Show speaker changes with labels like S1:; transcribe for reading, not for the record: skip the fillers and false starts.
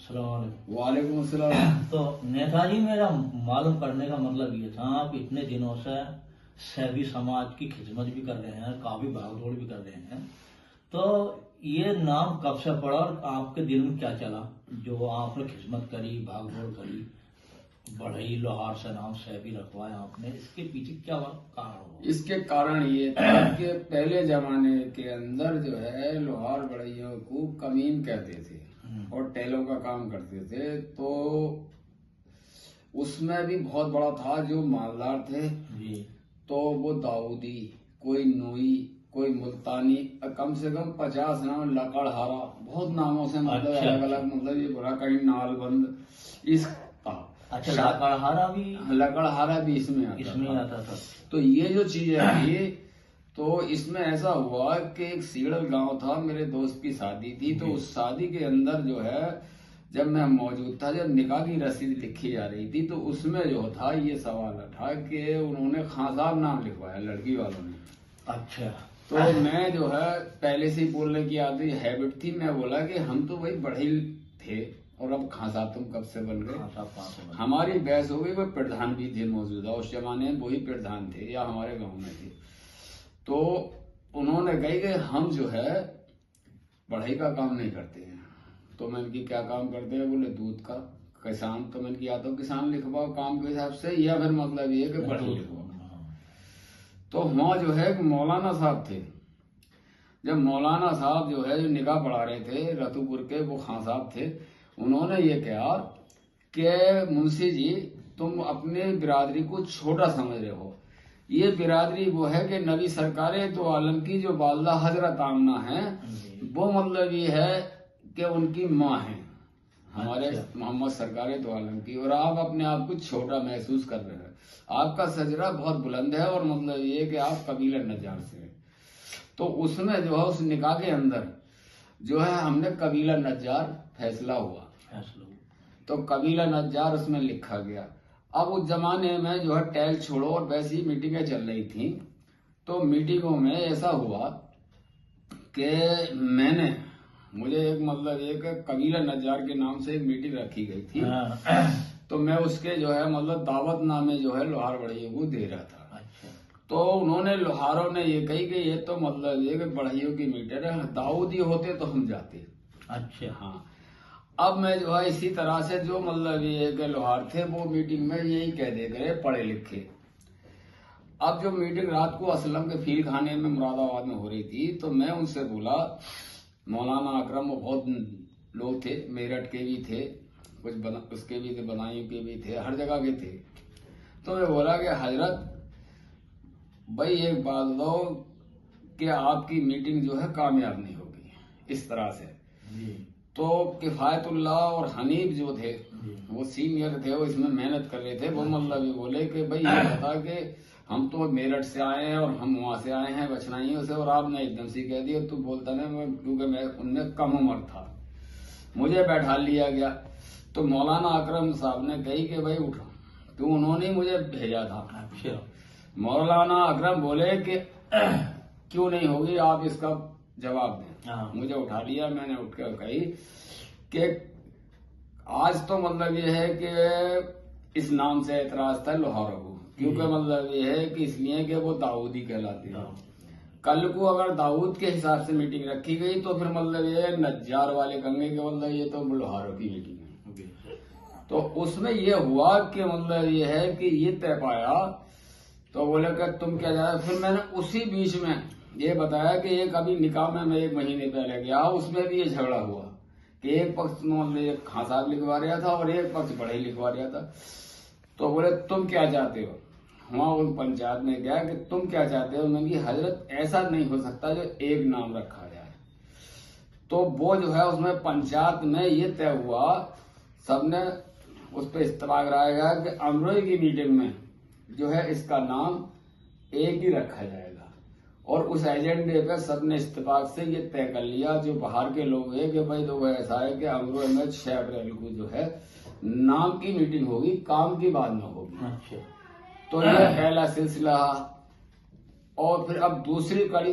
S1: वालेकुम अस्सलाम।
S2: तो नेताजी, मेरा मालूम करने का मतलब ये था, आप इतने दिनों से सभी समाज की खिदमत भी कर रहे हैं, काफी भागदौड़ भी कर रहे हैं, तो ये नाम कब से पड़ा और आपके दिल में क्या चला जो आपने खिदमत करी, भागदौड़ करी, बढ़ई लोहार से नाम सैफी रखवाया आपने, इसके पीछे क्या कारण हुआ?
S1: इसके कारण ये था कि पहले जमाने के अंदर जो है लोहार बढ़इयों को कमीन कहते थे और टेलों का काम करते थे। तो उसमें भी बहुत बड़ा था, जो मालदार थे
S2: जी।
S1: तो वो दाऊदी, कोई नोई, कोई मुल्तानी, कम से कम 50 नाम, लकड़हारा, बहुत नामों से मतलब
S2: अच्छा,
S1: अलग अलग, मतलब ये बुरा कहीं नालबंद इस
S2: अच्छा, लकड़हारा भी
S1: इसमें
S2: आता था।
S1: तो ये जो चीजें थी, तो इसमें ऐसा हुआ कि एक सीड़ल गांव था, मेरे दोस्त की शादी थी, तो उस शादी के अंदर जो है जब मैं मौजूद था, जब निकाह की रसीद लिखी जा रही थी, तो उसमें जो था ये सवाल उठा कि उन्होंने खां साहब नाम लिखवाया लड़की वालों ने।
S2: अच्छा।
S1: तो मैं जो है पहले से ही बोलने की आदत हैबिट थी, मैं बोला कि हम तो वही बढ़ई थे और अब खां साहब तुम कब से बन गए? हमारी बहस हो गई, वो प्रधान भी थे मौजूदा उस जमाने में, वही प्रधान थे या हमारे गांव में थे। तो उन्होंने कही कि हम जो है बढ़ई का काम नहीं करते हैं। तो मैंने की क्या काम करते हैं? बोले दूध का। किसान? तो मैंने की या तो किसान लिखवाओ काम के हिसाब से, या फिर मतलब ये कि बढ़ई लिखवाओ। तो वहां जो है मौलाना साहब थे, जब मौलाना साहब जो है जो निकाह पढ़ा रहे थे रतुपुर के, वो खां साहब थे, उन्होंने ये कहा कि मुंशी जी तुम अपने बिरादरी को छोटा समझ रहे हो, ये बिरादरी वो है कि नबी सरकारे दो आलम की जो वालदा हजरत आमना है, वो मतलब ये है कि उनकी माँ है हमारे मोहम्मद सरकारे दो आलम की, और आप अपने आप को छोटा महसूस कर रहे हैं। आपका सजरा बहुत बुलंद है और मतलब ये कि आप कबीला नज्जार से हैं। तो उसमें जो है उस निकाह के अंदर जो है हमने कबीला नज्जार फैसला हुआ, तो कबीला नज्जार उसमें लिखा गया। अब उस जमाने में जो है टैल छोड़ो और वैसी मीटिंगें चल रही थी, तो मीटिंगों में ऐसा हुआ कि मुझे एक मतलब एक कबीला नज्जार के नाम से एक मीटिंग रखी गई थी, तो मैं उसके जो है मतलब दावतनामे जो है लोहार बढ़इयों को दे रहा था। तो उन्होंने लोहारों ने ये कही कि ये तो मतलब ये कि बढ़इयों की मीटिंग है, दाऊदी होते तो हम जाते।
S2: अच्छा।
S1: हाँ। अब मैं जो है इसी तरह से जो मतलब ये कि लोहार थे वो मीटिंग में यही कह दे गए पढ़े लिखे। अब जो मीटिंग रात को असलम के फील खाने में मुरादाबाद में हो रही थी, तो मैं उनसे बोला, मौलाना अकरम, वो बहुत लोग थे, मेरठ के भी थे, कुछ उसके भी थे, बदायूं के भी थे, हर जगह के थे। तो मैं बोला कि हजरत भाई एक बात बताओ कि आपकी मीटिंग जो है कामयाब नहीं होगी इस तरह से। तो किफायतुल्लाह और हनीफ जो थे वो सीनियर थे, वो इसमें मेहनत कर रहे थे, वो मतलब ये बोले कि भाई ये बता कि हम तो मेरठ से आए हैं और हम वहां से आए हैं बछनाइयों से, और आपने एकदम से कह दिया, तू बोलता ना, क्योंकि मैं उनमें कम उम्र था, मुझे बैठा लिया गया। तो मौलाना अकरम साहब ने कही कि भाई उठो, तो उन्होंने मुझे भेजा था। मौलाना अकरम बोले कि क्यों नहीं होगी, आप इसका जवाब दें। मुझे उठा लिया, मैंने उठकर कही कि आज तो मतलब ये है कि इस नाम से एतराज था लोहारों को, क्योंकि मतलब ये है कि इसलिए कि वो दाऊदी कहलाते हैं। कल को अगर दाऊद के हिसाब से मीटिंग रखी गई तो फिर मतलब ये नज्जार वाले कहेंगे कि मतलब ये तो लोहारों की मीटिंग है। तो उसमें ये हुआ कि मतलब ये है कि ये तय पाया, तो बोले कि तुम क्या जाए। फिर मैंने उसी बीच में ये बताया कि एक अभी निकाह में मैं 1 महीने पहले गया, उसमें भी ये झगड़ा हुआ कि एक पक्ष मतलब खां साहब लिखवा रहा था और एक पक्ष बढ़ई लिखवा रहा था। तो बोले तुम क्या चाहते हो? वहां उन पंचायत में गया कि तुम क्या चाहते हो? मैंने कहा हजरत ऐसा नहीं हो सकता जो एक नाम रखा जाए। तो वो जो है उसमें पंचायत में ये तय हुआ, सबने उस पर इत्तेफाक रहा गया कि अमरोई की मीटिंग में जो है इसका नाम एक ही रखा जाएगा, और उस एजेंडे पे सबने इत्तेफाक से ये तय कर लिया जो बाहर के लोग हैं कि भाई तो ऐसा है कि अमरोई में 6 अप्रैल को जो है नाम की मीटिंग होगी, काम की बात न होगी। तो ये पहला सिलसिला। और फिर अब दूसरी कड़ी